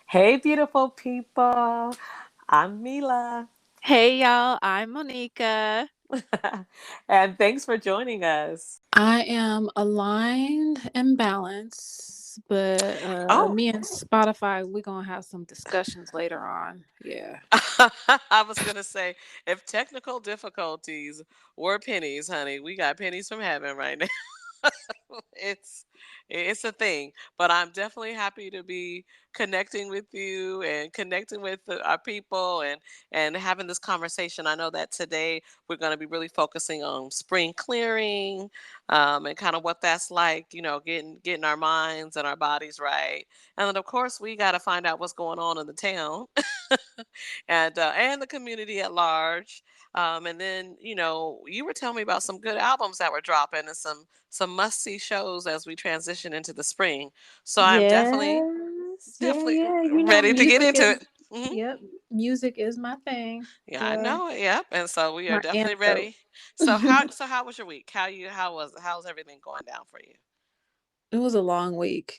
Hey, beautiful people. I'm Mila. Hey y'all, I'm Monica. And thanks for joining us. I am aligned and balanced, but Oh, me and Spotify, we're gonna have some discussions later on. Yeah. I was going to say, if technical difficulties were pennies, honey, we got pennies from heaven right now. it's it's a thing, but I'm definitely happy to be connecting with you and connecting with our people and having this conversation. I know that today we're going to be really focusing on spring clearing, and kind of what that's like, getting our minds and our bodies right. And then of course we got to find out what's going on in the town and the community at large. And then, you were telling me about some good albums that were dropping and some must see shows as we transition into the spring. So I'm definitely Yes. Yeah, definitely yeah. ready to get Music into is it. hmm yep. Music is my thing. Yeah, I Girl. know it. Yep. And so we are My definitely antidote. ready. So how was your week? How's everything going down for you? It was a long week.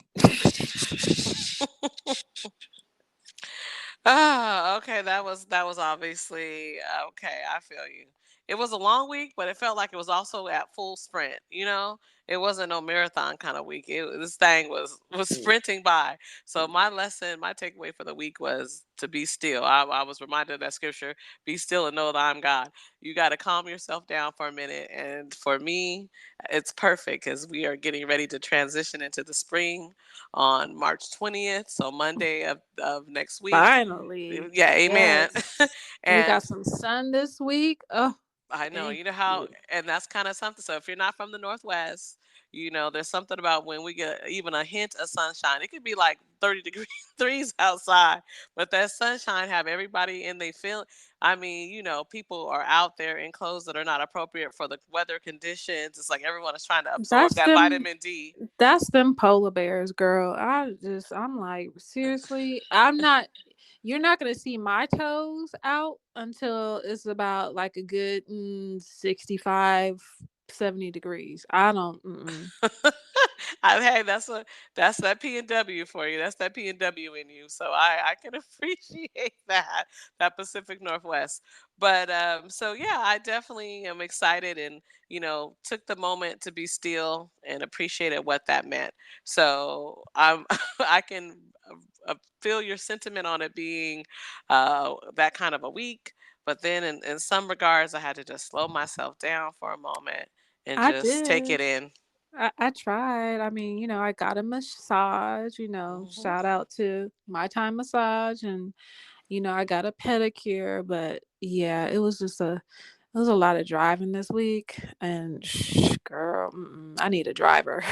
Oh, okay. That was obviously okay. I feel you. It was a long week, but it felt like it was also at full sprint. It wasn't no marathon kind of week. This thing was sprinting by. So my takeaway for the week was to be still. I was reminded of that scripture: "Be still and know that I'm God." You got to calm yourself down for a minute. And for me, it's perfect because we are getting ready to transition into the spring on March 20th, so Monday of next week. Finally. Yeah, amen. Yes. We got And some sun this week. Oh, I know, thank you know how, you. and that's kind of something. So if you're not from the Northwest, there's something about when we get even a hint of sunshine. It could be like 30 degrees outside, but that sunshine have everybody in they feel. I mean, people are out there in clothes that are not appropriate for the weather conditions. It's like everyone is trying to absorb That's that them vitamin D. that's them polar bears, girl. I'm like, seriously, you're not gonna see my toes out until it's about like a good 65, 70 degrees. I don't Hey, that's that P&W for you. That's that P&W in you. So I can appreciate that Pacific Northwest. But so yeah, I definitely am excited and took the moment to be still and appreciated what that meant. So I'm I can feel your sentiment on it being that kind of a week. But then in some regards, I had to just slow myself down for a moment and I just take did. it in. I tried. I mean, I got a massage, Mhm. shout out to My Time Massage, and I got a pedicure, but yeah, it was a lot of driving this week, and girl, I need a driver.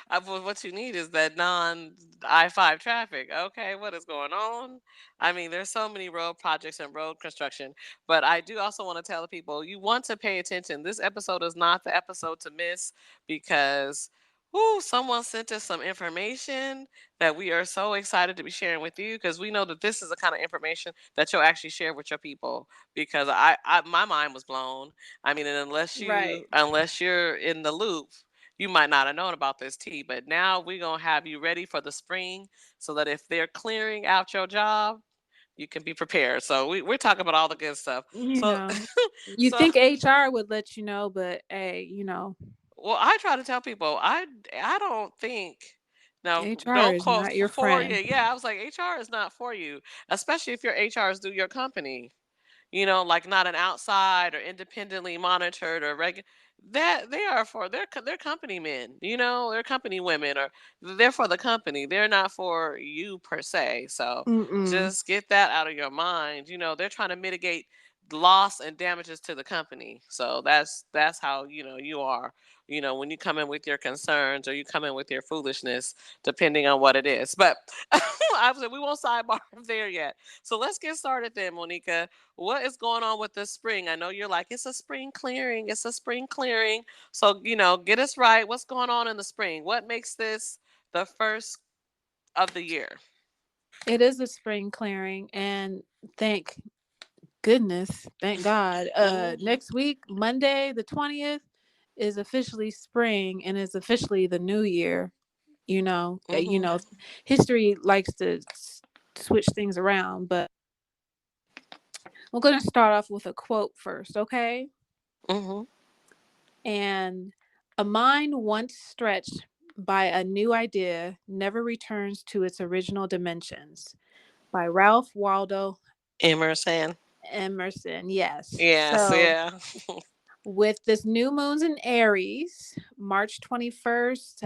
What you need is that non I-5 traffic. Okay, what is going on? I mean, there's so many road projects and road construction, but I do also want to tell the people you want to pay attention. This episode is not the episode to miss because someone sent us some information that we are so excited to be sharing with you because we know that this is the kind of information that you'll actually share with your people because my mind was blown. I mean, and Right. unless you're in the loop, you might not have known about this tea, but now we're going to have you ready for the spring so that if they're clearing out your job, you can be prepared. So we're talking about all the good stuff. You So, know, you so think HR would let you know, but hey, well, I try to tell people I don't think no HR no is quote not your for you. friend. Yeah, I was like HR is not for you, especially if your HR is through your company. Like not an outside or independently monitored or that they are for their company men, their company women, or they're for the company. They're not for you per se. So Mm-mm. just get that out of your mind. They're trying to mitigate loss and damages to the company. So that's how you are. When you come in with your concerns or you come in with your foolishness, depending on what it is. But I was like, we won't sidebar there yet. So let's get started then, Monica. What is going on with this spring? I know you're like, it's a spring clearing. It's a spring clearing. So, get us right. What's going on in the spring? What makes this the first of the year? It is a spring clearing, and thank goodness, thank God. hmm Next week, Monday the 20th, is officially spring and is officially the new year. You Mhm. know, history likes to switch things around, but we're going to start off with a quote first, okay? Mhm. And a mind once stretched by a new idea never returns to its original dimensions. By Ralph Waldo Emerson. Emerson. Yes. Yes. So, Yeah. with this new moons in Aries, March 21st,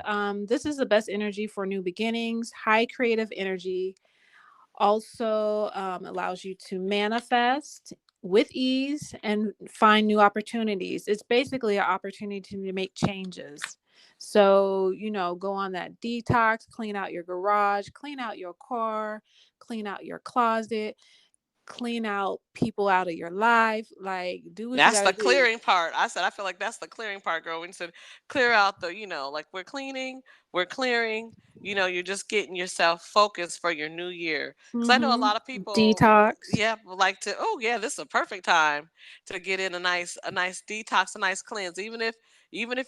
this is the best energy for new beginnings, high creative energy. Also allows you to manifest with ease and find new opportunities. It's basically an opportunity to make changes. So, go on that detox, clean out your garage, clean out your car, clean out your closet, clean out people out of your life. Like, do what you That's got to the do. clearing part. I said I feel like that's the clearing part, girl. When you said clear out the, like we're cleaning, we're clearing. You're just getting yourself focused for your new year. Because I know a Mm-hmm. lot of people, Detox. yeah, like to. Oh yeah, this is a perfect time to get in a nice detox, a nice cleanse. Even if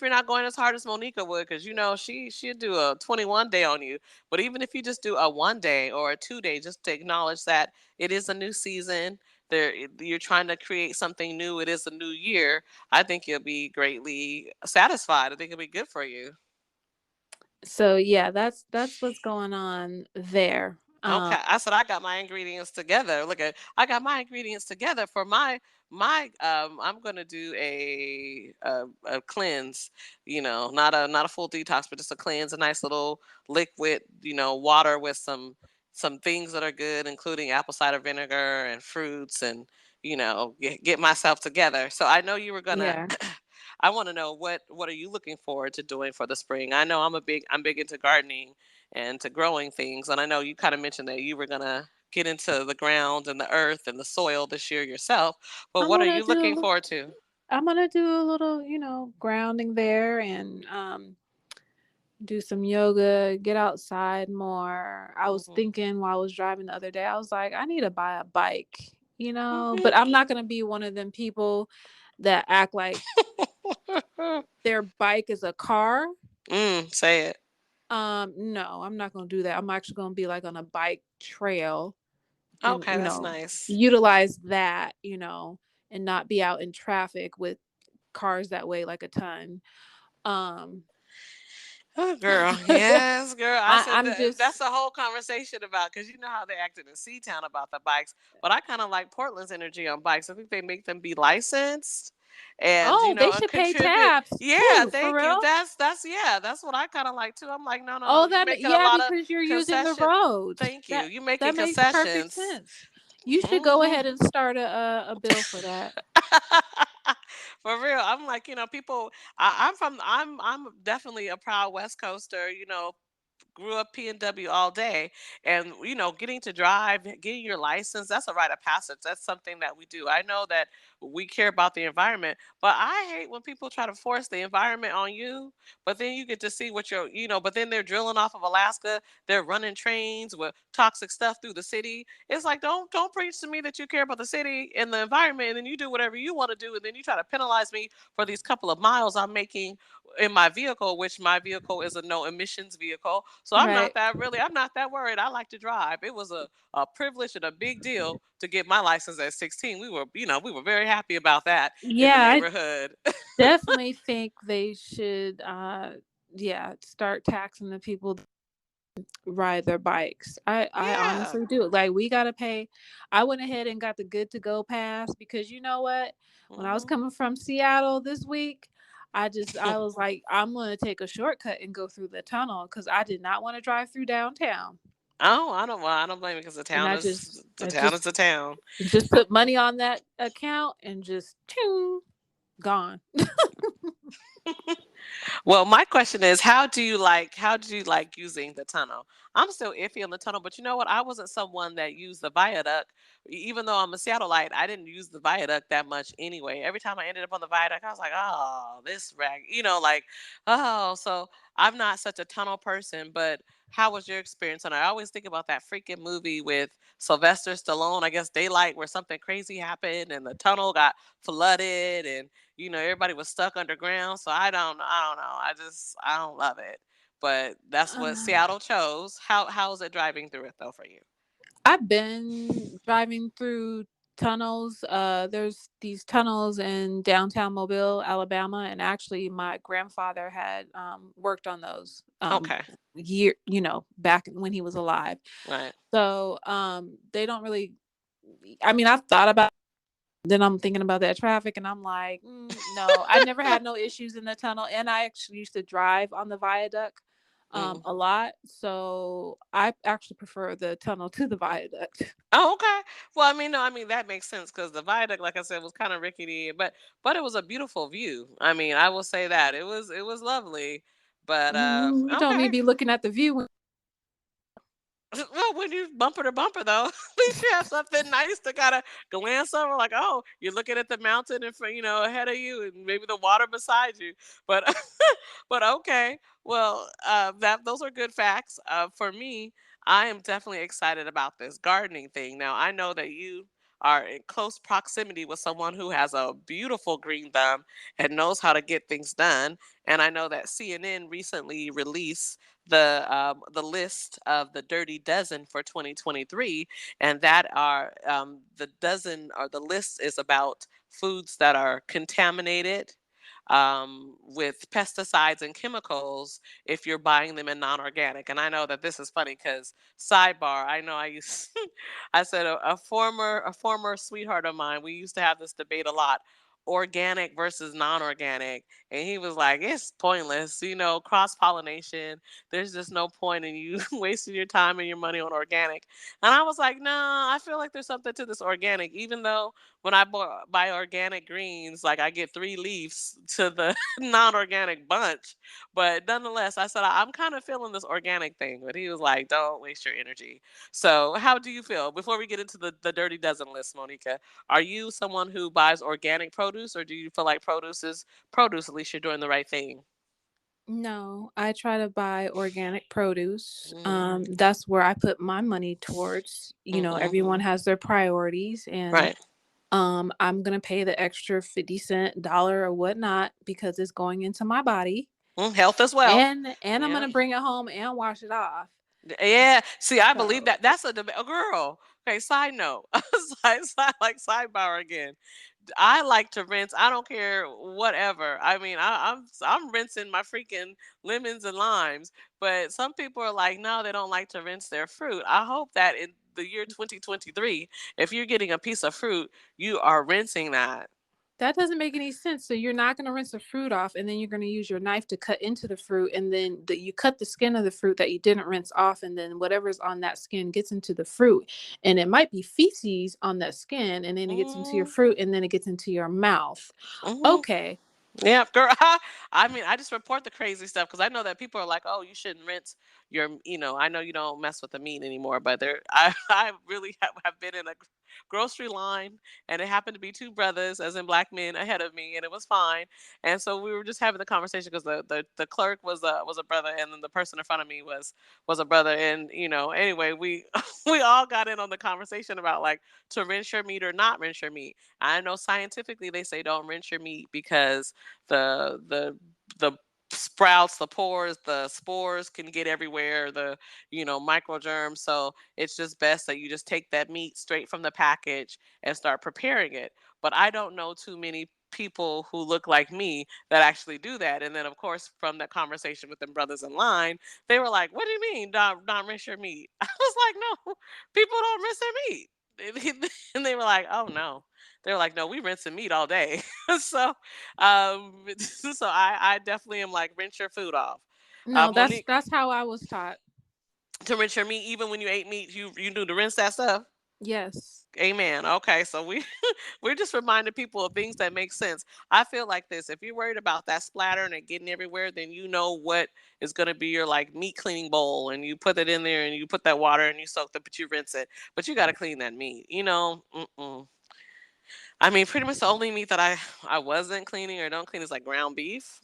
you're not going as hard as Monica would, because she'd do a 21 day on you. But even if you just do a 1 day or a 2 day, just to acknowledge that it is a new season, you're trying to create something new, it is a new year, I think you'll be greatly satisfied. I think it'll be good for you. So yeah, that's what's going on there. Okay, I said I got my ingredients together. Look at I got my ingredients together for my I'm gonna do a cleanse, not a full detox, but just a cleanse, a nice little liquid, water with some things that are good, including apple cider vinegar and fruits, and get myself together. So I know you were gonna Yeah. I want to know what are you looking forward to doing for the spring. I know I'm big into gardening and to growing things, and I know you kind of mentioned that you were gonna get into the ground and the earth and the soil this year yourself. But I'm what are gonna you do a looking little forward to? I'm gonna do a little, grounding there and do some yoga, get outside more. I was Mhm. thinking while I was driving the other day, I was like, I need to buy a bike, but I'm not gonna be one of them people that act like their bike is a car. Say it. No, I'm not gonna do that. I'm actually gonna be like on a bike trail and, Okay, that's nice. utilize that, and not be out in traffic with cars that weigh like a ton. Um Oh, girl, yes, girl. I said I'm that, just that's a whole conversation about because you know how they acted in Seatown about the bikes, but I kind of like Portland's energy on bikes. I think they make them be licensed, and oh, they and should pay contribute. tabs Yeah, too, for thank you. real. That's yeah, that's what I kind of like too. I'm like, no, no, no. Oh, You making a yeah, lot of because you're using the concession. roads. Thank you. You making That makes perfect concessions. sense. You should go Hmm. ahead and start a bill for that. For real, I'm like, people. I'm definitely a proud West Coaster. Grew up PNW all day, and getting to drive, getting your license, that's a rite of passage. That's something that we do. I know that we care about the environment, but I hate when people try to force the environment on you, but then you get to see what but then they're drilling off of Alaska, they're running trains with toxic stuff through the city. It's like, don't preach to me that you care about the city and the environment, and then you do whatever you want to do, and then you try to penalize me for these couple of miles I'm making in my vehicle, which my vehicle is a no emissions vehicle. So Right. I'm not that worried. I like to drive. It was a privilege and a big deal to get my license at 16. We were very happy about that in the Yeah, I neighborhood. definitely think they should yeah, start taxing the people that ride their bikes. I Yeah. honestly do. Like, we got to pay. I went ahead and got the good to go pass because you know what? When I was Hmm. coming from Seattle this week, I was like, I'm going to take a shortcut and go through the tunnel cuz I did not want to drive through downtown. Oh, I don't blame you because And I the town is the town. just put money on that account and just ching, gone. Well, my question is, how do you like using the tunnel? I'm still iffy on the tunnel, but you know what? I wasn't someone that used the viaduct. Even though I'm a Seattleite, I didn't use the viaduct that much anyway. Every time I ended up on the viaduct, I was like, oh, this rag, oh, so I'm not such a tunnel person, but how was your experience? And I always think about that freaking movie with Sylvester Stallone, I guess Daylight, where something crazy happened and the tunnel got flooded, and everybody was stuck underground. So I don't know. I don't love it. but that's what Uh, Seattle chose. How's it driving through it though for you? I've been driving through tunnels. There's these tunnels in downtown Mobile, Alabama, and actually my grandfather had worked on those Okay, back when he was alive. right. So they don't really. I mean, I've thought about. Then I'm thinking about that traffic, and I'm like, no, I never had no issues in the tunnel, and I actually used to drive on the viaduct Mm. a lot, so I actually prefer the tunnel to the viaduct. Oh, okay. Well, I mean, no, I mean that makes sense because the viaduct, like I said, was kind of rickety, but it was a beautiful view. I mean, I will say that it was lovely. But You don't need to okay. be looking at the view. Well, when you bumper to bumper though, at least you have something nice to kind of glance over. Like, oh, you're looking at the mountain in front, ahead of you, and maybe the water beside you. But, but okay. Well, that those are good facts. For me, I am definitely excited about this gardening thing. Now, I know that you are in close proximity with someone who has a beautiful green thumb and knows how to get things done. And I know that CNN recently released the list of the Dirty Dozen for 2023, and that are the dozen or the list is about foods that are contaminated with pesticides and chemicals if you're buying them in non-organic. And I know that this is funny because sidebar. I know I used I said a former sweetheart of mine. We used to have this debate a lot. Organic versus non-organic, and he was like, "It's pointless, cross pollination, there's just no point in you wasting your time and your money on organic." And I was like, "Nah, I feel like there's something to this organic, even though when I buy organic greens, like I get 3 leaves to the non-organic bunch. But nonetheless, I said I'm kind of feeling this organic thing." But he was like, "Don't waste your energy." So how do you feel before we get into the dirty dozen list, Monica? Are you someone who buys organic produce, or do you feel like produce is produce? At least you're doing the right thing. No, I try to buy organic produce. Hmm. That's where I put my money towards. Hmm. Everyone has their priorities, and Right. I'm gonna pay the extra 50 cent, dollar, or whatnot because it's going into my body, Health is wealth. and I'm Yeah. gonna bring it home and wash it off. Yeah. See, I believe So that. That's a debate. A girl. Okay. Side note. Like sidebar again. I like to rinse. I don't care whatever. I mean, I'm rinsing my freaking lemons and limes. But some people are like, no, they don't like to rinse their fruit. I hope that in the year 2023, if you're getting a piece of fruit, you are rinsing that. that doesn't make any sense. So you're not going to rinse the fruit off, and then you're going to use your knife to cut into the fruit, and then you cut the skin of the fruit that you didn't rinse off, and then whatever's on that skin gets into the fruit, and it might be feces on that skin, and then it gets into your Hmm. fruit, and then it gets into your mouth. Hmm. Okay, Yeah, girl. I mean, I just report the crazy stuff because I know that people are like, "Oh, you shouldn't rinse your." I know you don't mess with the meat anymore, but I really have been in a grocery line, and it happened to be two brothers, as in black men, ahead of me, and it was fine. And so we were just having the conversation because the clerk was a brother, and then the person in front of me was a brother, and anyway, we we all got in on the conversation about like to rinse your meat or not rinse your meat. I know scientifically they say don't rinse your meat because the sprouts, the pores, the spores can get everywhere, the microgerms. So it's just best that you just take that meat straight from the package and start preparing it. But I don't know too many people who look like me that actually do that. And then of course from that conversation with them brothers in line, they were like, "What do you mean don't rinse your meat?" I was like, "No, people don't rinse their meat." And they were like, "Oh no." They were like, "No, we rinsing meat all day." So, so I definitely am like rinse your food off. no, that's Monique, that's how I was taught. to rinse your meat, even when you ate meat, you knew to rinse that stuff. Yes, Amen. Okay, so we're just reminding people of things that make sense. I feel like this: if you're worried about that splatter and it getting everywhere, then you know what is going to be your like meat cleaning bowl, and you put it in there, and you put that water, and you soak it, but you rinse it. But you got to clean that meat. Mm-mm. I mean, pretty much the only meat that I wasn't cleaning or don't clean is like ground beef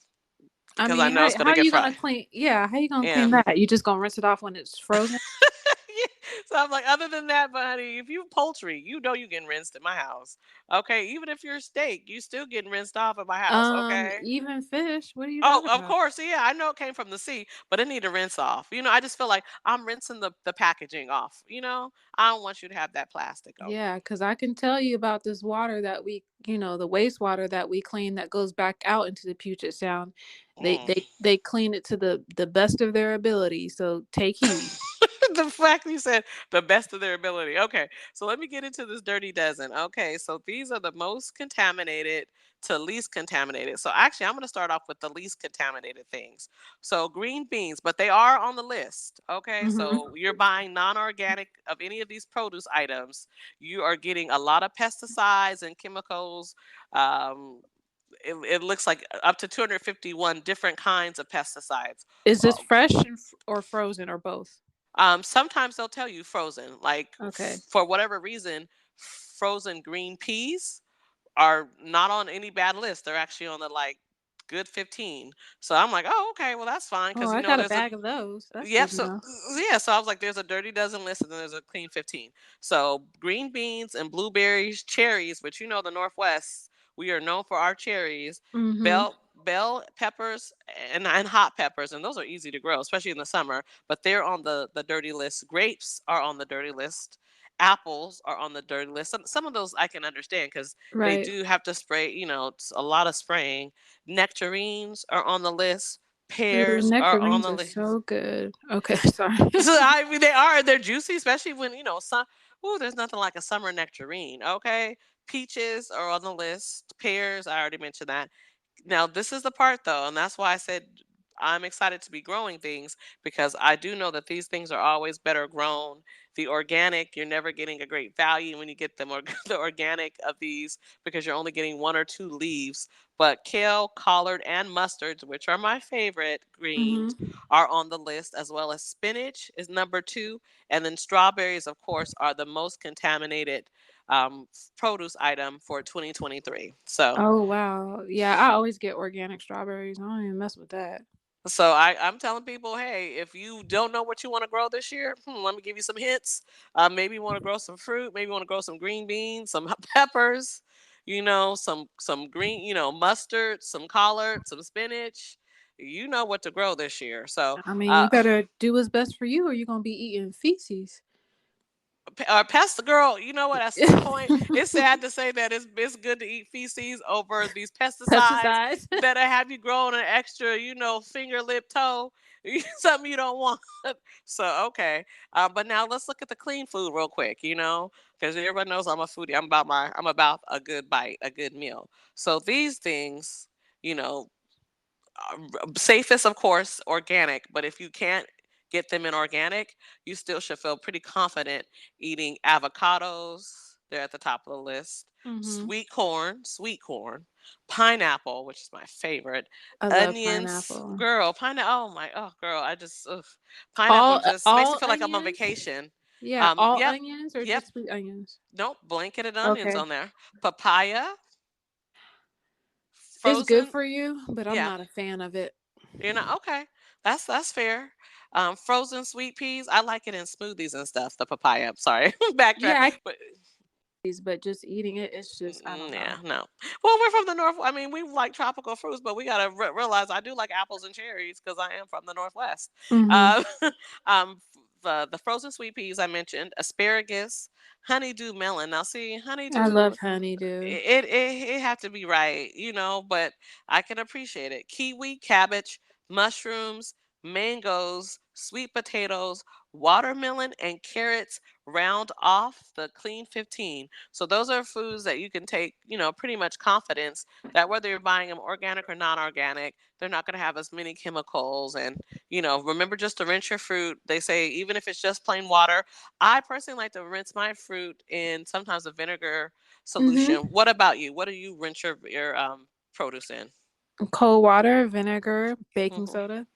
I because I mean, know it's how gonna are get you gonna fried. clean? Yeah, how you gonna Yeah. clean that? You just gonna rinse it off when it's frozen? Yeah. So I'm like, other than that, but honey, if you poultry, you know you getting rinsed in my house. Okay. Even if you're steak, you still getting rinsed off at my house. Okay. Even fish. What are you Oh, talking of about? course. Yeah, I know it came from the sea, but it need to rinse off. I just feel like I'm rinsing the packaging off. I don't want you to have that plastic on Yeah, you. because I can tell you about this water that the wastewater that we clean that goes back out into the Puget Sound. They Mm. they they clean it to the best of their ability. So take heed. The fact you said the best of their ability. Okay, so let me get into this dirty dozen. Okay, so these are the most contaminated to least contaminated. So actually, I'm going to start off with the least contaminated things. So green beans, but they are on the list. Okay, Hmm. so you're buying non-organic of any of these produce items. You are getting a lot of pesticides and chemicals. Um, it looks like up to 251 different kinds of pesticides. Is this Uh, fresh or frozen or both? Sometimes they'll tell you frozen, like Okay. for whatever reason, frozen green peas are not on any bad list. They're actually on the like good 15. So I'm like, oh, okay, well that's fine Oh, because I got a there's a bag of those. That's yep. good So enough. yeah, so I was like, there's a dirty dozen list, and then there's a clean 15. So green beans and blueberries, cherries, which the Northwest, we are known for our cherries, Mm-hmm. bell peppers and hot peppers, and those are easy to grow, especially in the summer. But they're on the dirty list. Grapes are on the dirty list. Apples are on the dirty list. Some of those I can understand because they Right. do have to spray. It's a lot of spraying. Nectarines are on the list. Ooh, Pears are on nectarines the are list. so good. Okay, sorry. So I mean, they are. They're juicy, especially when some. Ooh, there's nothing like a summer nectarine. Okay, peaches are on the list. Pears, I already mentioned that. Now, this is the part though, and that's why I said I'm excited to be growing things because I do know that these things are always better grown. The organic, you're never getting a great value when you get them or the organic of these because you're only getting one or two leaves. But kale, collard, and mustards, which are my favorite greens, Hmm. are on the list, as well as spinach is number two, and then strawberries, of course, are the most contaminated produce item for 2023. So Oh wow. Yeah, I always get organic strawberries. I don't even mess with that. I'm telling people, hey, if you don't know what you want to grow this year, let me give you some hints. Maybe you want to grow some fruit. Maybe you want to grow some green beans, some peppers. Some green, mustard, some collard, some spinach. You know what to grow this year. So I mean, you uh, better do what's best for you, or you're gonna be eating feces. pest girl, you know what? At some point, it's sad to say that it's good to eat feces over these pesticides Pesticides. that'll have you growing an extra, finger, lip, toe, something you don't want. So okay, but now let's look at the clean food real quick. Because everybody knows I'm a foodie. I'm about a good bite, a good meal. So these things, you know, safest, of course, organic. But if you can't get them in organic, you still should feel pretty confident eating avocados. They're at the top of the list. Hmm. Sweet corn, pineapple, which is my favorite, I love onions. pineapple. Girl, pineapple. Oh, girl, I just ugh. Pineapple All just makes me all feel like I'm on onions. vacation. Yeah, all Yep, onions or yep. just sweet onions. Nope, blanketed onions Okay, on there. Papaya, it's good frozen. for you, but I'm Yeah, not a fan of it. Okay. That's fair. Frozen sweet peas. I like it in smoothies and stuff. The papaya. I'm sorry, backtrack. Yeah, I can But but just eating it, it's just I don't yeah, know. no. Well, we're from the north. I mean, we like tropical fruits, but we gotta realize I do like apples and cherries because I am from the northwest. Hmm. Uh, the frozen sweet peas I mentioned, asparagus, honeydew melon. Now, see, I honeydew love honeydew. it have to be right, but I can appreciate it. Kiwi, cabbage, mushrooms, mangoes, sweet potatoes, watermelon, and carrots round off the clean 15. So those are foods that you can take, pretty much confidence that whether you're buying them organic or non-organic, they're not going to have as many chemicals. And remember just to rinse your fruit. They say even if it's just plain water. I personally like to rinse my fruit in sometimes a vinegar solution. Hmm. What about you? What do you rinse your produce in? Cold water, vinegar, baking Hmm. soda,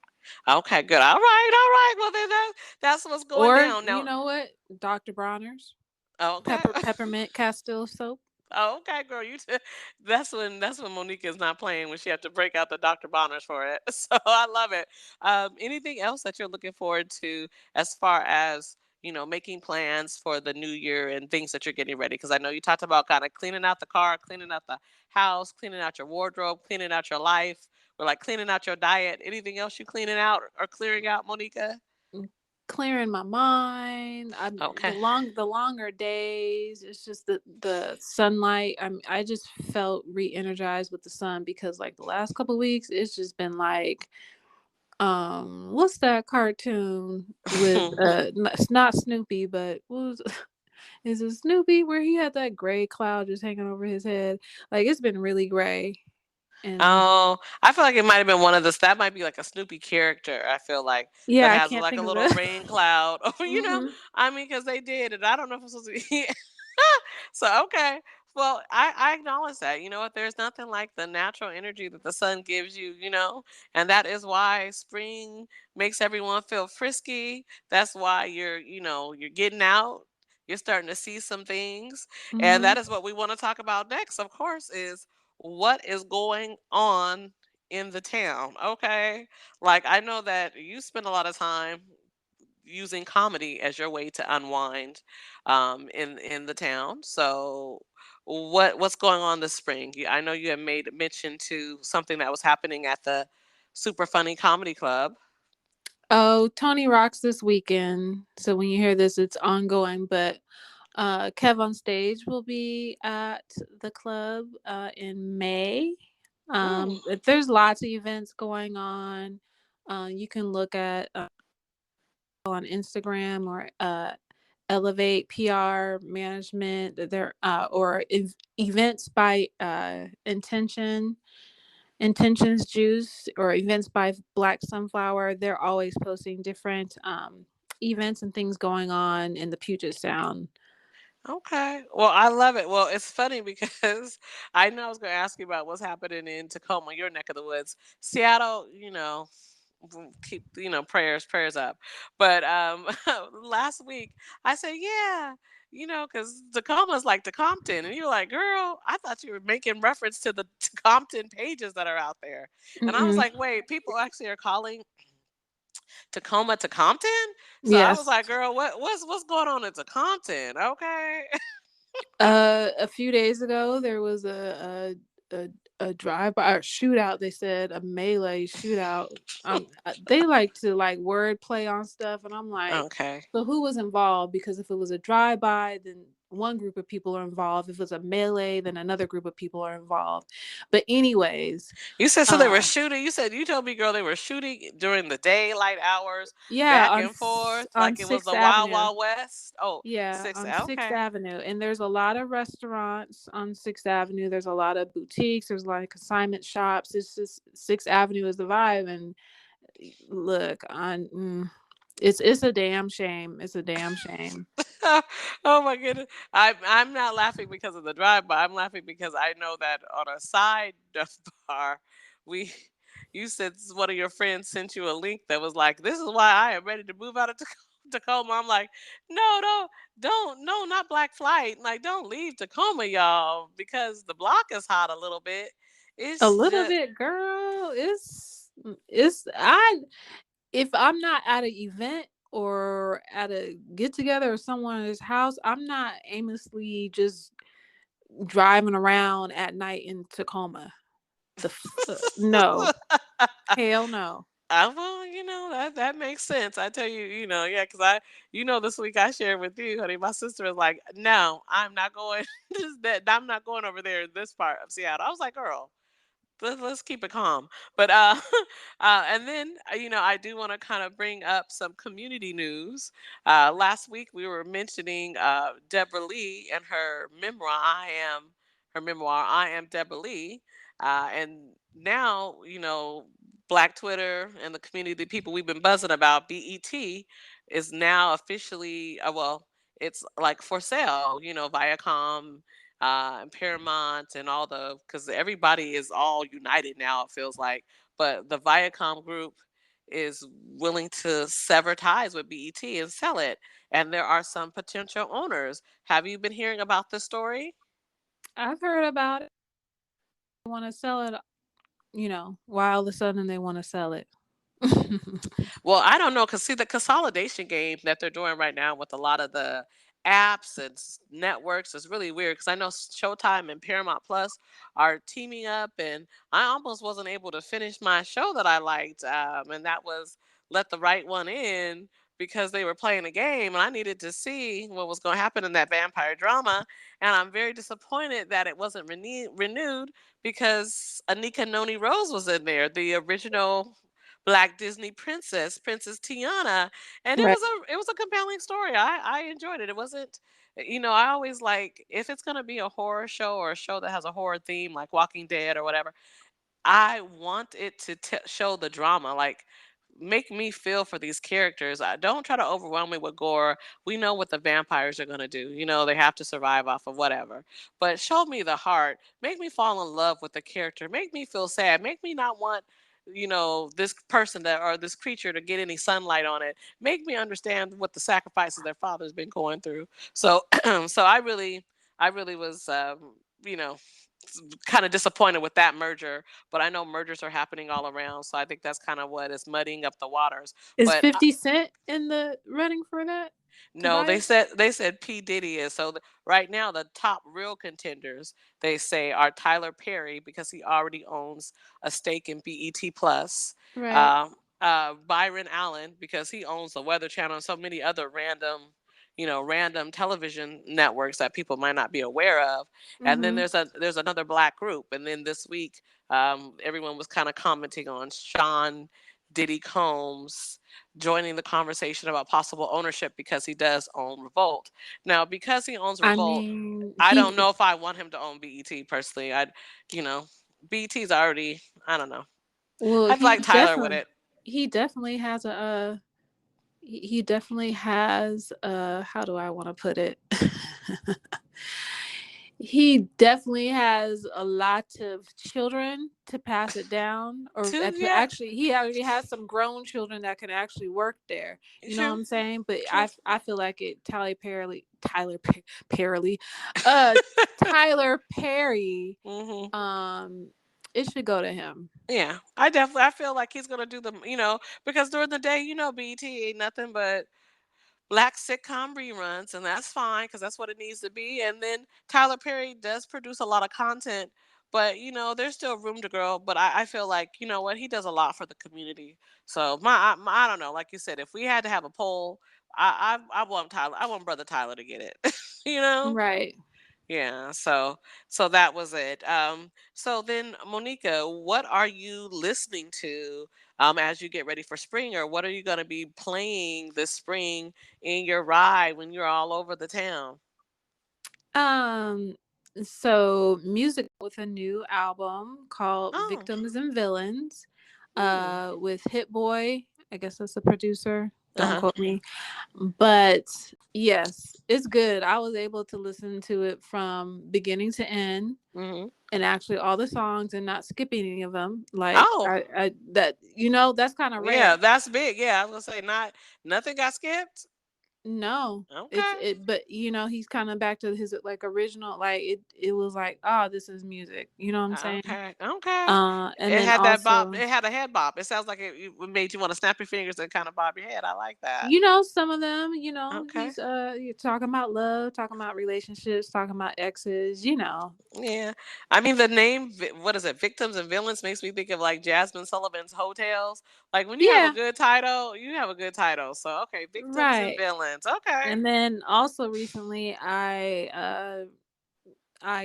Okay, good. All right, all right. Well, then that's what's going or down you now. know what, Dr. Bronner's Okay. peppermint castile soap. Oh, okay, girl. That's when Monique is not playing when she have to break out the Dr. Bonners for it. So I love it. Anything else that you're looking forward to as far as making plans for the new year and things that you're getting ready? Because I know you talked about kind of cleaning out the car, cleaning out the house, cleaning out your wardrobe, cleaning out your life, or like cleaning out your diet. Anything else you cleaning out or clearing out, Monica? Mm, clearing my mind. I'm Okay. the longer days. It's just the sunlight. I just felt re-energized with the sun because like the last couple weeks it's just been like what's that cartoon with it's not Snoopy, but what was is it Snoopy where he had that gray cloud just hanging over his head? Like it's been really gray and Oh, I feel like it might have been one of the that might be like a Snoopy character, I feel like, that yeah, I has can't like a think of little the rain cloud. Or, hmm I mean, because they did, and I don't know if it's supposed to be. So, okay. Well, I acknowledge that. You know what? There's nothing like the natural energy that the sun gives you. And that is why spring makes everyone feel frisky. That's why you're getting out. You're starting to see some things. And hmm that is what we want to talk about next, of course, is what is going on in the town. Okay. Like, I know that you spend a lot of time using comedy as your way to unwind in the town. So what's going on this spring? I know you have made mention to something that was happening at the Super Funny Comedy Club. Oh, Tony Rocks this weekend. So when you hear this, it's ongoing. But Kev on Stage will be at the club in May. Mm, But there's lots of events going on. You can look at on Instagram or Elevate PR Management. There or events by Intentions Juice or events by Black Sunflower. They're always posting different events and things going on in the Puget Sound. okay. Well, I love it. Well, it's funny because I know I was going to ask you about what's happening in Tacoma, your neck of the woods. Seattle, keep prayers up. But last week I said, yeah, because Tacoma's like Compton, and you're like, girl, I thought you were making reference to the Compton pages that are out there, and I was Mm-mm. like, wait, people actually are calling Tacoma to Compton. So I was Yes. like, girl, what's going on at Compton? Okay. A few days ago, there was a drive by or shootout. They said a melee shootout. They like to like word play on stuff, and I'm like, Okay. so who was involved? Because if it was a drive by, then one group of people are involved. If it's a melee, then another group of people are involved. But anyways, You said so they were uh, shooting. You told me, girl, they were shooting during the daylight hours, yeah, back and forth, on like it was Sixth the Wild Avenue. Wild West. Oh, Yeah, six. on Sixth Okay. Avenue. And there's a lot of restaurants on Sixth Avenue. There's a lot of boutiques. There's a lot of consignment shops. It's just Sixth Avenue is the vibe. And look, it's a damn shame. It's a damn shame. Oh my goodness. I'm not laughing because of the drive by. I'm laughing because I know that on a side bar, we you said one of your friends sent you a link that was like, "This is why I am ready to move out of Tacoma." I'm like, "No, no, not Black Flight. Like, don't leave Tacoma, y'all, because the block is hot a little bit. A It's little just bit, girl. It's I if I'm not at an event or at a get together or someone's house, I'm not aimlessly just driving around at night in Tacoma. No, hell no. Well, that makes sense. I tell you, yeah, because this week I shared with you, honey. My sister was like, "No, I'm not going. I'm not going over there in this part of Seattle." I was like, "Girl, let's keep it calm." But and then I do want to kind of bring up some community news. Last week we were mentioning Deborah Lee and her memoir, I am Deborah Lee, and now Black Twitter and the community people we've been buzzing about, BET, is now officially well, it's like for sale, Viacom, and Paramount and all because everybody is all united now, it feels like. But the Viacom group is willing to sever ties with BET and sell it. And there are some potential owners. Have you been hearing about this story? I've heard about it. They want to sell it, while all of a sudden they want to sell it. Well, I don't know, cause see the consolidation game that they're doing right now with a lot of the apps and networks is really weird. Cause I know Showtime and Paramount Plus are teaming up, and I almost wasn't able to finish my show that I liked, and that was Let the Right One In, because they were playing a game, and I needed to see what was going to happen in that vampire drama. And I'm very disappointed that it wasn't renewed, because Anika Noni Rose was in there, the original Black Disney princess, Princess Tiana, and Right. it was a compelling story. I enjoyed it. It wasn't, I always like, if it's gonna be a horror show or a show that has a horror theme like Walking Dead or whatever, I want it to show the drama, like, make me feel for these characters. I don't try to overwhelm me with gore. We know what the vampires are going to do. They have to survive off of whatever. But show me the heart. Make me fall in love with the character. Make me feel sad. Make me not want this person that or this creature to get any sunlight on it. Make me understand what the sacrifices their father's been going through. So so I really was you know kind of disappointed with that merger, but I know mergers are happening all around, so I think that's kind of what is muddying up the waters. Is But 50 Cent in the running for that to no, buy they it? said they said P Diddy is. So right now, the top real contenders, they say, are Tyler Perry, because he already owns a stake in BET Plus. Right. Byron Allen, because he owns the Weather Channel and so many other random television networks that people might not be aware of. And then Mhm. there's another black group. And then this week, everyone was kind of commenting on Sean Diddy Combs joining the conversation about possible ownership, because he does own Revolt. Now, because he owns I Revolt, mean, I he don't know if I want him to own BET personally. You know, BET's already, I don't know. well, I'd like he Tyler with definitely it. he definitely has a he definitely has how do I want to put it? He definitely has a lot of children to pass it down, or Too, to yeah, actually, he already has some grown children that can actually work there. You know what true, I'm saying? But true. I feel like it. Perry, Tyler Perry. hmm Um, it should go to him. Yeah, I feel like he's gonna do because during the day, BET ain't nothing but black sitcom reruns, and that's fine because that's what it needs to be. And then Tyler Perry does produce a lot of content, but there's still room to grow. But I feel like, what, he does a lot for the community. So I don't know, like you said, if we had to have a poll, I want Tyler, I want brother Tyler to get it. you know. Right. Yeah, so that was it. So then, Monica, what are you listening to as you get ready for spring, or what are you going to be playing this spring in your ride when you're all over the town? Um, so music with a new album called Oh, Victims and Villains, mm, with Hit Boy. I guess that's the producer. Don't uh-huh. quote me. But yes, it's good. I was able to listen to it from beginning to end, hmm and actually all the songs, and not skip any of them. Like Oh, I that that's kind of yeah, rare. that's big. Yeah, I was gonna say, nothing got skipped. No, Okay, but he's kind of back to his like original. Like it was like, oh, this is music. You know what I'm saying? okay, okay. And It then had that bop. also, It had a head bop. It sounds like it made you want to snap your fingers and kind of bob your head. I like that. some of them, Okay. he's you're talking about love, talking about relationships, talking about exes. Yeah. I mean, the name, what is it? Victims and Villains makes me think of like Jasmine Sullivan's Hotels. Like, when you have a Yeah, good title, you have a good title. So, okay, Victims and right. Villains. Okay. And then also recently, I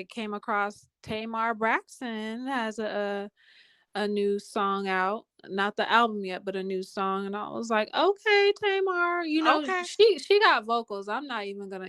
came across Tamar Braxton has a new song out. Not the album yet, but a new song, and I was like, okay, Tamar, Okay. she got vocals. I'm not even gonna,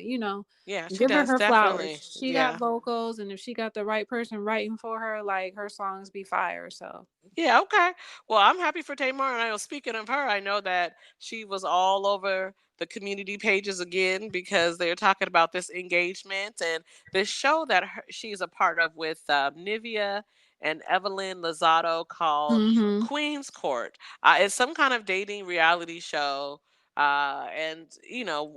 Yeah, she give her does her flowers. definitely. She got Yeah. vocals, and if she got the right person writing for her, like her songs be fire. So, Yeah, okay. Well, I'm happy for Tamar. And I know, speaking of her, I know that she was all over the community pages again, because they're talking about this engagement and this show that she's a part of with Nivea and Evelyn Lozado, called hmm Queen's Court. It's some kind of dating reality show. And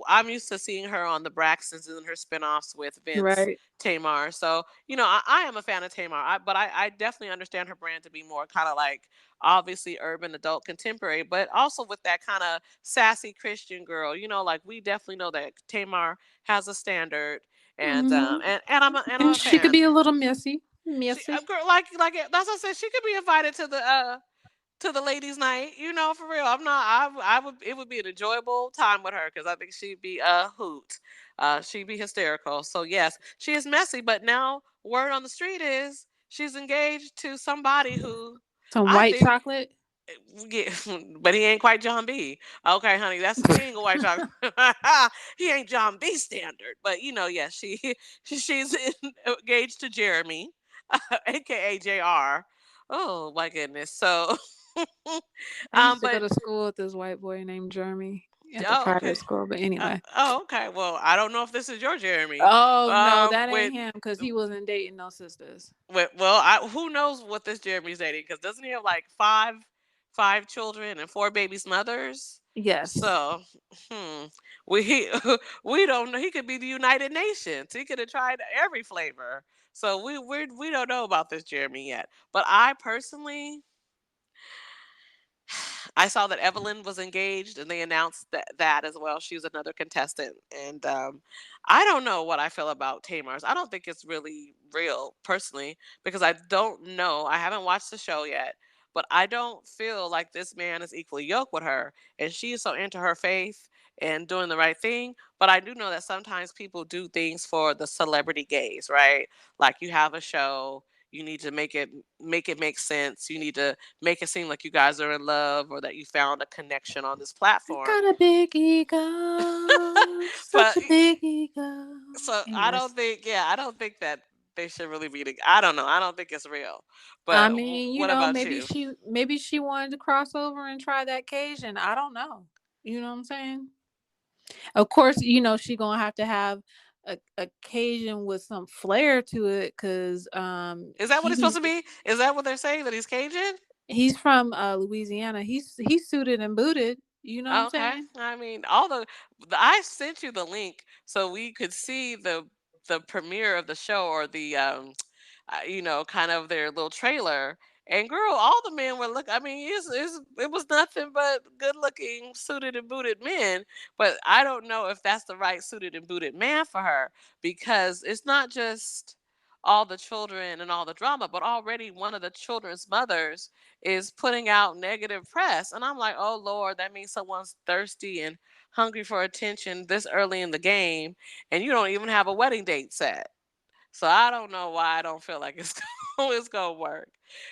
I'm used to seeing her on the Braxtons and her spinoffs with Vince Right. Tamar. So I am a fan of Tamar, but I definitely understand her brand to be more kind of like obviously urban adult contemporary, but also with that kind of sassy Christian girl. Like we definitely know that Tamar has a standard, and Hmm. I'm And a she could fan. be a little messy. She a Messy. girl like that's what I said. She could be invited to the ladies' night. For real. I'm not. I would. It would be an enjoyable time with her because I think she'd be a hoot. She'd be hysterical. So yes, she is messy. But now word on the street is she's engaged to somebody who Some I white think. chocolate. Yeah, but he ain't quite John B. Okay, honey, that's he ain't a white chocolate. He ain't John B. standard, but yes, she's engaged to Jeremy, aka Jr. Oh my goodness. So, I used to go but to school with this white boy named Jeremy at the oh, private okay. school. But anyway. Okay. Well, I don't know if this is your Jeremy. Oh no, Um, that ain't with him because he wasn't dating no sisters. Well, who knows what this Jeremy's dating? Because doesn't he have like five children and four babies' mothers? Yes. So, hmm, we we don't know. He could be the United Nations. He could have tried every flavor. So we don't know about this Jeremy yet. But I personally, I saw that Evelyn was engaged, and they announced that as well. She's another contestant, and I don't know what I feel about Tamar's. I don't think it's really real, personally, because I don't know. I haven't watched the show yet, but I don't feel like this man is equally yoked with her, and she is so into her faith and doing the right thing. But I do know that sometimes people do things for the celebrity gaze, right? Like you have a show. You need to make it make sense. You need to make it seem like you guys are in love or that you found a connection on this I platform. got a big ego, such But a big ego. so Anyways, I don't think that they should really be. I don't know. I don't think it's real. I But mean, what about maybe you? she wanted to cross over and try that Cajun. I don't know. You know what I'm saying? Of course, she gonna have to have a Cajun with some flair to it, cause Is that what he's supposed to be? Is that what they're saying that he's Cajun? he's from Louisiana. He's suited and booted. You know what I'm Okay. saying? I mean, all I sent you the link so we could see the premiere of the show or the kind of their little trailer. And girl, all the men were look. I mean, it was nothing but good looking suited and booted men. But I don't know if that's the right suited and booted man for her because it's not just all the children and all the drama, but already one of the children's mothers is putting out negative press. And I'm like, oh Lord, that means someone's thirsty and hungry for attention this early in the game, and you don't even have a wedding date set. So I don't know why I don't feel like it's it's gonna work.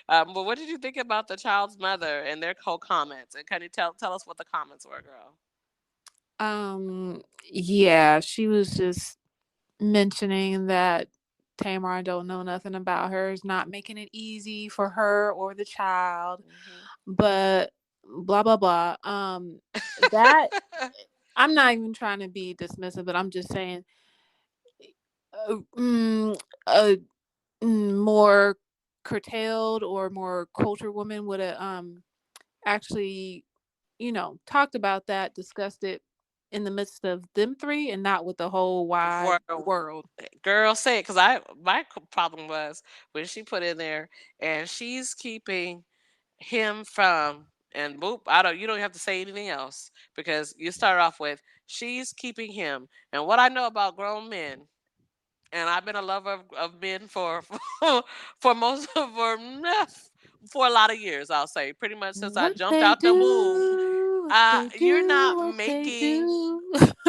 But what did you think about the child's mother and their comments? And can you tell us what the comments were, girl? Yeah, she was just mentioning that Tamar don't know nothing about her, is not making it easy for her or the child, Hmm. but blah blah blah. That I'm not even trying to be dismissive, but I'm just saying, uh, mm, a more curtailed or more cultured woman would have actually talked about that, discussed it in the midst of them three, and not with the whole wide world. Girl, say it, because my problem was when she put in there, and she's keeping him from, and boop, I don't you don't have to say anything else because you start off with she's keeping him. And what I know about grown men, and I've been a lover of men for for most for a lot of years, I'll say, pretty much since I What jumped they out the womb. do, what they You're do, not what they making do.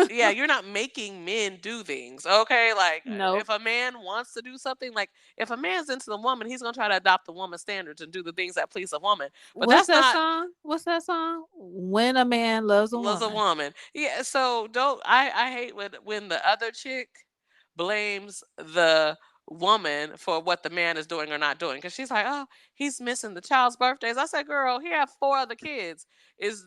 yeah, you're not making men do things, okay? Like, Nope. if a man wants to do something, like, if a man's into the woman, he's gonna try to adopt the woman's standards and do the things that please a woman. But What's that's that not song? What's that song? When a man loves a loves a woman. woman. Yeah, so don't I hate when the other chick blames the woman for what the man is doing or not doing because she's like, oh, he's missing the child's birthdays. I said, girl, he have four other kids. Is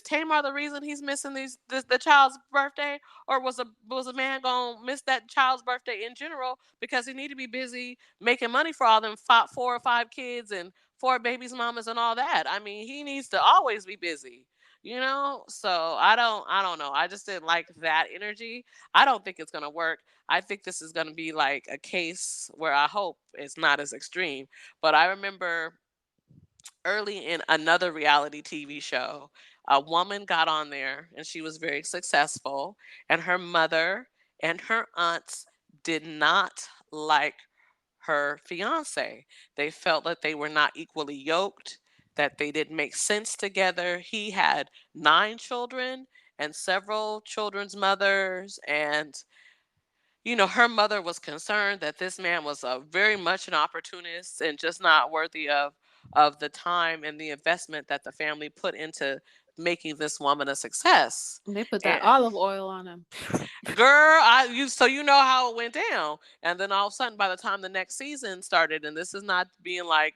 Tamar the reason he's missing the child's birthday, or was a man gonna miss that child's birthday in general because he need to be busy making money for all them four or five kids and four babies mamas and all that? I mean, he needs to always be busy. you know? So I don't know. I just didn't like that energy. I don't think it's gonna work. I think this is gonna be like a case where I hope it's not as extreme. But I remember early in another reality TV show, a woman got on there and she was very successful, and her mother and her aunts did not like her fiance. They felt that they were not equally yoked, that they didn't make sense together. He had 9 children and several children's mothers, and her mother was concerned that this man was very much an opportunist and just not worthy of the time and the investment that the family put into making this woman a success. They put that And olive oil on him. girl, you know how it went down. And then all of a sudden, by the time the next season started, and this is not being like,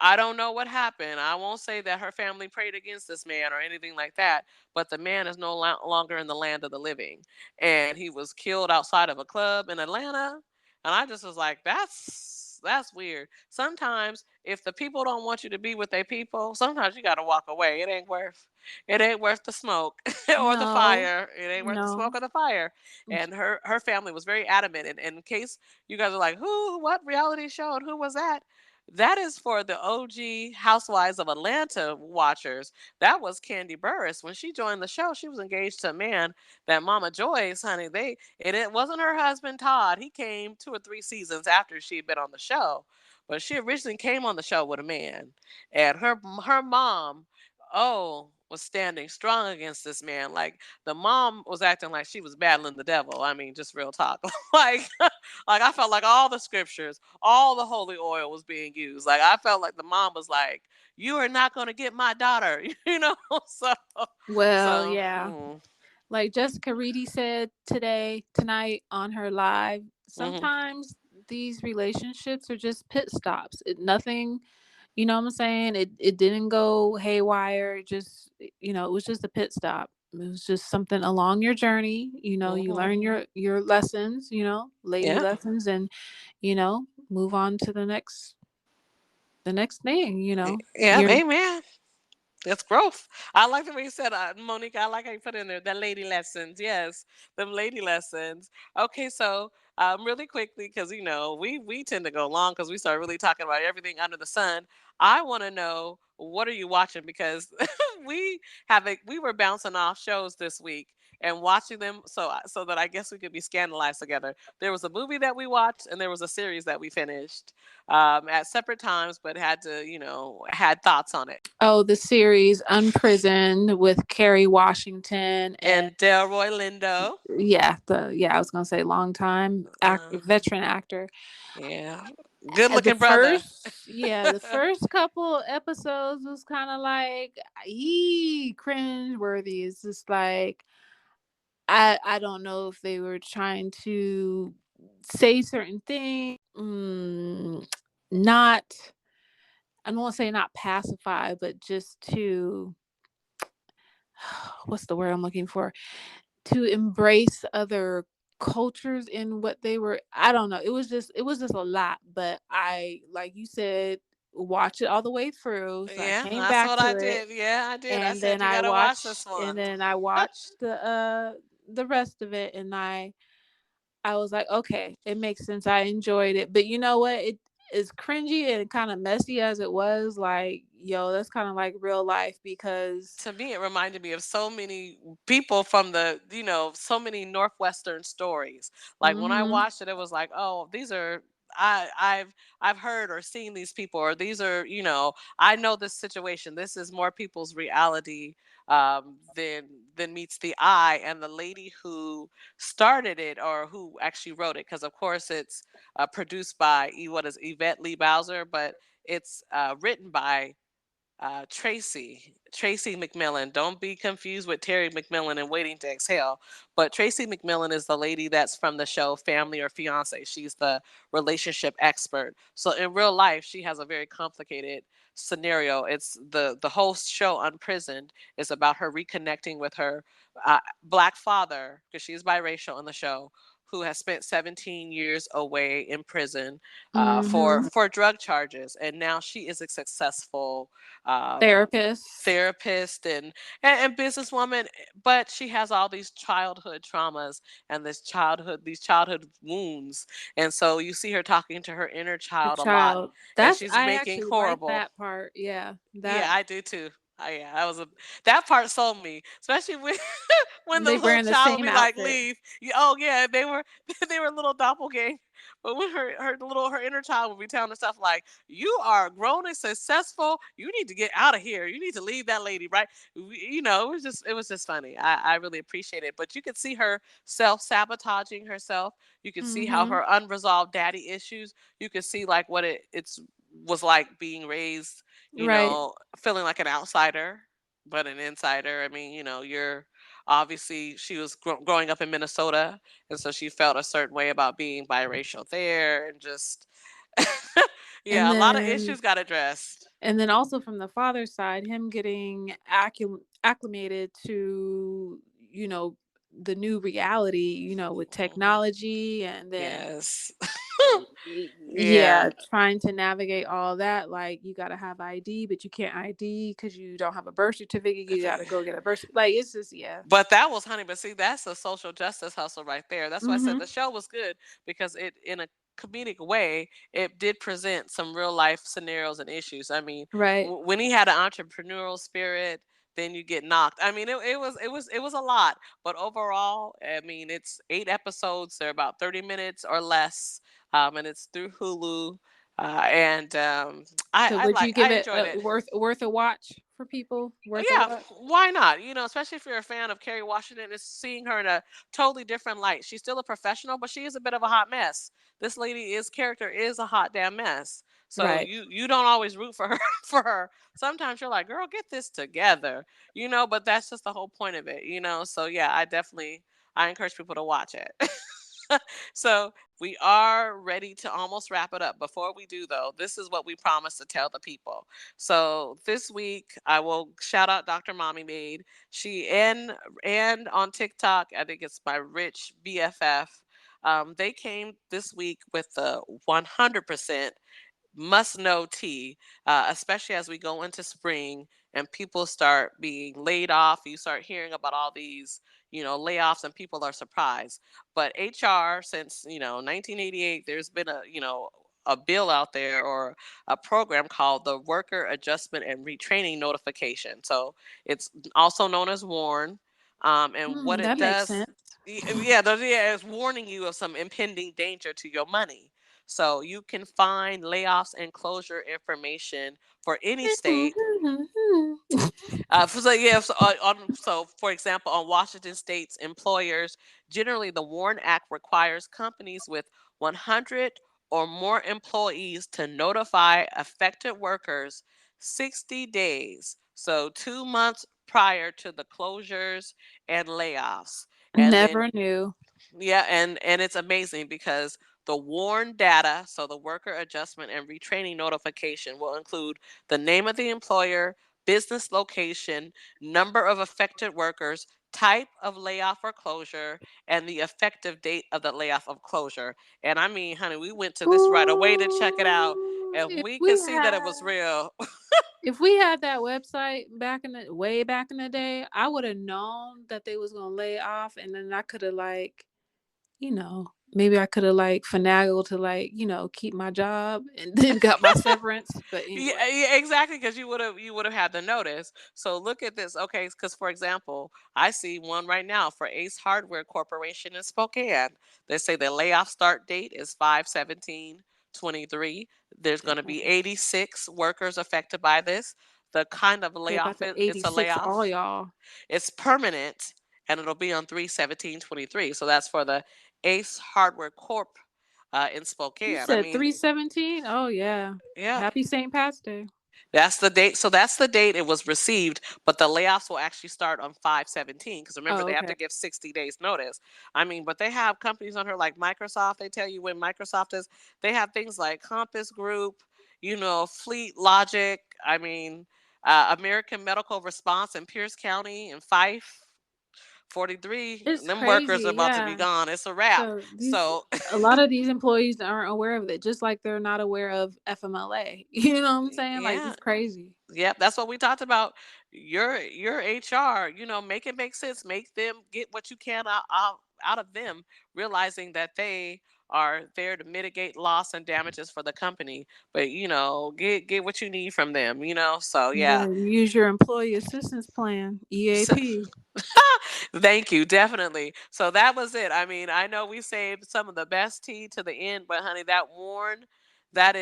I don't know what happened. I won't say that her family prayed against this man or anything like that, but the man is no longer in the land of the living. And he was killed outside of a club in Atlanta. And I just was like, that's weird. Sometimes if the people don't want you to be with their people, sometimes you gotta walk away. It ain't worth the smoke or the No, fire. It ain't worth the smoke no. or the fire. And her family was very adamant. And in case you guys are like, what reality show and who was that? That is for the OG Housewives of Atlanta watchers. That was Candy Burris. When she joined the show, she was engaged to a man that Mama Joyce, honey, it wasn't her husband Todd. He came 2 or 3 seasons after she had been on the show. But she originally came on the show with a man. And her mom, was standing strong against this man. Like the mom was acting like she was battling the devil. I mean, just real talk. like like I felt like all the scriptures, all the holy oil was being used. Like I felt like the mom was like, "You are not going to get my daughter," you know. So, Well, so, yeah. mm, Like Jessica Reedy said tonight on her live, hmm sometimes these relationships are just pit stops. Nothing, you know what I'm saying? It didn't go haywire. It was just a pit stop. It was just something along your journey. You hmm learn your lessons. Lady yeah, lessons, and move on to the next thing. yeah, You're amen. That's growth. I like the way you said, Monique. I like how you put in there the lady lessons. Yes, them lady lessons. Okay, so really quickly, because we tend to go long because we start really talking about everything under the sun. I want to know, what are you watching, because we were bouncing off shows this week and watching them, so that I guess we could be scandalized together. There was a movie that we watched and there was a series that we finished at separate times, but had thoughts on it. Oh, the series Unprisoned with Kerry Washington and And Delroy Lindo. I was gonna say long time Uh, veteran actor. yeah. Good The looking brother. first couple episodes was kind of like cringe worthy. It's just like I don't know if they were trying to say certain things, not I don't want to say not pacify, but just to what's the word I'm looking for? To embrace other cultures in what they were. I don't know. It was just a lot, but I, like you said, watch it all the way through. So I Yeah, came that's back what I to it, did. Yeah, I did. I and said then you I gotta watch this watched and one. then I watched the rest of it, and I was like, okay, it makes sense. I enjoyed it. But you know what? It is cringy and kind of messy as it was. Like, yo, that's kind of like real life because To me, it reminded me of so many people from so many Northwestern stories. Like when I mhm. watched it, it was like, oh, these are. I've heard or seen these people, or these are, I know this situation. This is more people's reality than meets the eye. And the lady who started it, or who actually wrote it, because of course it's produced by Yvette Lee Bowser, but it's written by Tracy McMillan. Don't be confused with Terry McMillan and Waiting to Exhale. But Tracy McMillan is the lady that's from the show Family or Fiance. She's the relationship expert. So in real life, she has a very complicated scenario. It's the whole show Unprisoned is about her reconnecting with her black father, because she's biracial in the show, who has spent 17 years away in prison Mm-hmm. for drug charges, and now she is a successful um, Therapist. therapist and businesswoman. But she has all these childhood traumas and these childhood wounds, and so you see her talking to her inner The child a lot, child. and That's she's I making actually like horrible. that part. Yeah. Yeah, That I do too. Yeah, that part sold me, especially when when the they little wearing the child would same be like, outfit. "Leave." Oh yeah, they were they were little doppelgangers. But when her inner child would be telling her stuff like, "You are grown and successful. You need to get out of here. You need to leave that lady." Right? It was just funny. I really appreciate it. But you could see her self sabotaging herself. You could see how Mm-hmm. her unresolved daddy issues. You could see like what it's was like being raised, Right. feeling like an outsider, but an insider. I mean, you're obviously she was growing up in Minnesota, and so she felt a certain way about being biracial there, and just And yeah, a lot of then issues got addressed. also from the father's side, him getting acclimated to, the new reality, with Hmm. technology, and then Yes. Yeah. yeah, trying to navigate all that. Like, you got to have ID, but you can't ID because you don't have a birth certificate. You got to go get a like, it's just, yeah. But that was honey. But see, that's a social justice hustle right there. That's why I said Mm-hmm. the show was good because in a comedic way, it did present some real life scenarios and issues. I mean, Right. when he had an entrepreneurial spirit, then you get knocked. I mean, it was a lot. But overall, I mean, it's 8 episodes. They're about 30 minutes or less, and it's through Hulu. And So would you give I it enjoyed a it. worth a watch for people? Worth a Yeah, watch? why not? Especially if you're a fan of Kerry Washington, is seeing her in a totally different light. She's still a professional, but she is a bit of a hot mess. This lady is character is a hot damn mess. So Right. you don't always root for her for her. Sometimes you're like, girl, get this together, but that's just the whole point of it. So yeah, I encourage people to watch it. So we are ready to almost wrap it up. Before we do, though, this is what we promised to tell the people. So this week, I will shout out Dr. Mommy Maid. She and on TikTok, I think it's my rich BFF. They came this week with the 100% must know tea, especially as we go into spring and people start being laid off. You start hearing about all these, layoffs, and people are surprised. But HR, since 1988, there's been a bill out there or a program called the Worker Adjustment and Retraining Notification. So it's also known as WARN. And what it That makes does, sense. yeah, it's warning you of some impending danger to your money. So you can find layoffs and closure information for any state. So for example, on Washington State's employers, generally the WARN Act requires companies with 100 or more employees to notify affected workers 60 days, so 2 months prior to the closures and layoffs. And then Never knew. yeah, and it's amazing because the WARN data, so the worker adjustment and retraining notification, will include the name of the employer, business location, number of affected workers, type of layoff or closure, and the effective date of the layoff of closure. And I mean, honey, we went to this right away to check it out, Ooh, and we could see that it was real. if we had that website back in the way back in the day, I would have known that they was gonna lay off, and then I could have maybe I could have finagled to keep my job and then got my severance. But Yeah, anyway, yeah, exactly, because you would have had the notice. So look at this. Okay, because for example, I see one right now for Ace Hardware Corporation in Spokane. They say the layoff start date is 5/17/23. There's going to be dang, 86 workers affected by this. The kind of they about layoff to it's a 86 all layoff. y'all. It's permanent, and it'll be on 3/17/23. So that's for the Ace Hardware Corp in You Spokane. I said mean, 317. Oh yeah, yeah. happy St. Pat's Day. That's the date. So that's the date it was received, but the layoffs will actually start on 5/17 because remember Oh, they have okay. to give 60 days notice. I mean, but they have companies on here like Microsoft. They tell you when Microsoft is. They have things like Compass Group, Fleet Logic. I mean, American Medical Response in Pierce County and Fife. 43, It's them workers are crazy, about to be yeah. gone. It's a wrap. So these So a lot of these employees aren't aware of it, just like they're not aware of FMLA. You know what I'm saying? Like yeah, it's crazy. yep, that's what we talked about. Your HR, make it make sense. Make them get what you can out of them, realizing that they are there to mitigate loss and damages for the company. But get what you need from them. So yeah. Yeah, use your employee assistance plan, EAP. Thank you, definitely. So that was it. I mean, I know we saved some of the best tea to the end, but honey, that warn, that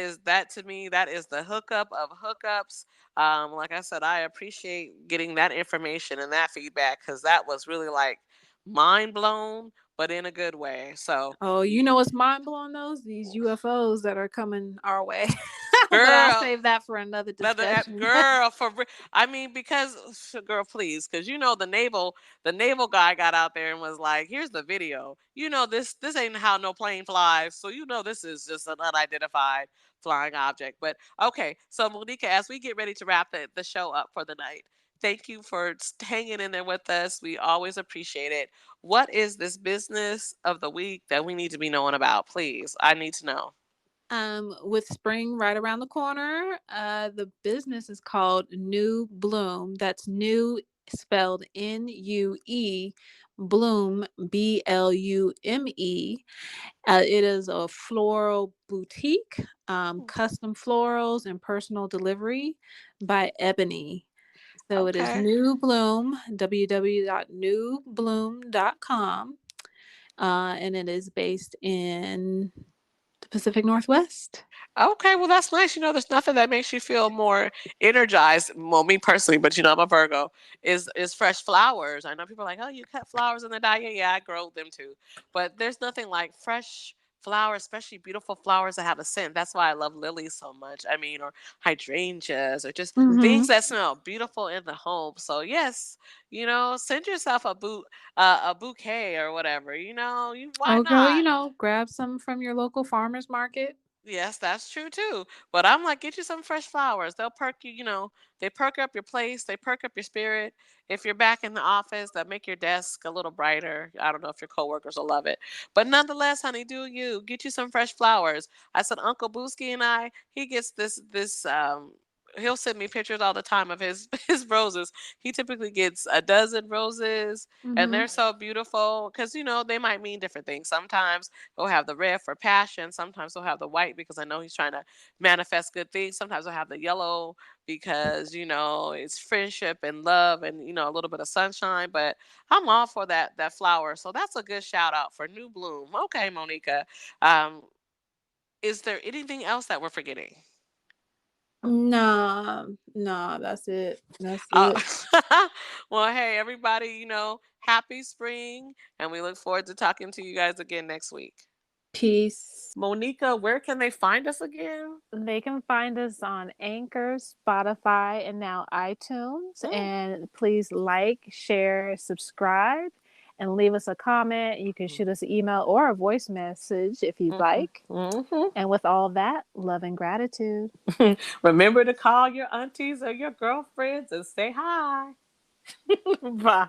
to me, that is the hookup of hookups. Like I said, I appreciate getting that information and that feedback because that was really like mind blown, but in a good way. So, Oh, you know what's mind blowing those? These UFOs that are coming our way. But I'll girl, save that for another another discussion. girl I mean, because girl, please, because the naval guy got out there and was like, "Here's the video. This ain't how no plane flies. So this is just an unidentified flying object." But okay, so Monica, as we get ready to wrap the show up for the night, thank you for hanging in there with us. We always appreciate it. What is this business of the week that we need to be knowing about? Please, I need to know. With spring right around the corner, the business is called New Bloom. That's new spelled Nue, Bloom Blume. It is a floral boutique, custom florals and personal delivery by Ebony. So it is Okay. New Bloom, www.newbloom.com, and it is based in the Pacific Northwest. Okay, well that's nice. There's nothing that makes you feel more energized. Well, me personally, but I'm a Virgo. Is fresh flowers. I know people are like, oh, you cut flowers in the dye. Yeah, yeah, I grow them too. But there's nothing like fresh flowers, especially beautiful flowers that have a scent. That's why I love lilies so much. I mean, or hydrangeas, or just things Mm-hmm. that smell beautiful in the home. So yes, send yourself a bouquet or whatever. Why Oh, girl, not? grab some from your local farmer's market. Yes, that's true too. But I'm like, get you some fresh flowers. They'll perk you, they perk up your place, they perk up your spirit. If you're back in the office, they'll make your desk a little brighter. I don't know if your coworkers will love it. But nonetheless, honey, do you get you some fresh flowers. I said Uncle Booski and he gets this he'll send me pictures all the time of his his roses. He typically gets a dozen roses and Mm-hmm. they're so beautiful because they might mean different things. Sometimes he'll have the red for passion. Sometimes he'll have the white because I know he's trying to manifest good things. Sometimes he'll have the yellow because it's friendship and love and a little bit of sunshine. But I'm all for that flower. So that's a good shout out for New Bloom. Okay, Monica. Um, is there anything else that we're forgetting? Nah, nah, that's it. That's Uh, it. well, hey, everybody, happy spring, and we look forward to talking to you guys again next week. Peace. Monica, where can they find us again? They can find us on Anchor, Spotify, and now iTunes. Mm. And please like, share, subscribe, and leave us a comment. You can shoot us an email or a voice message if you'd Mhm. like. Mhm. And with all that, love and gratitude. Remember to call your aunties or your girlfriends and say hi. Bye.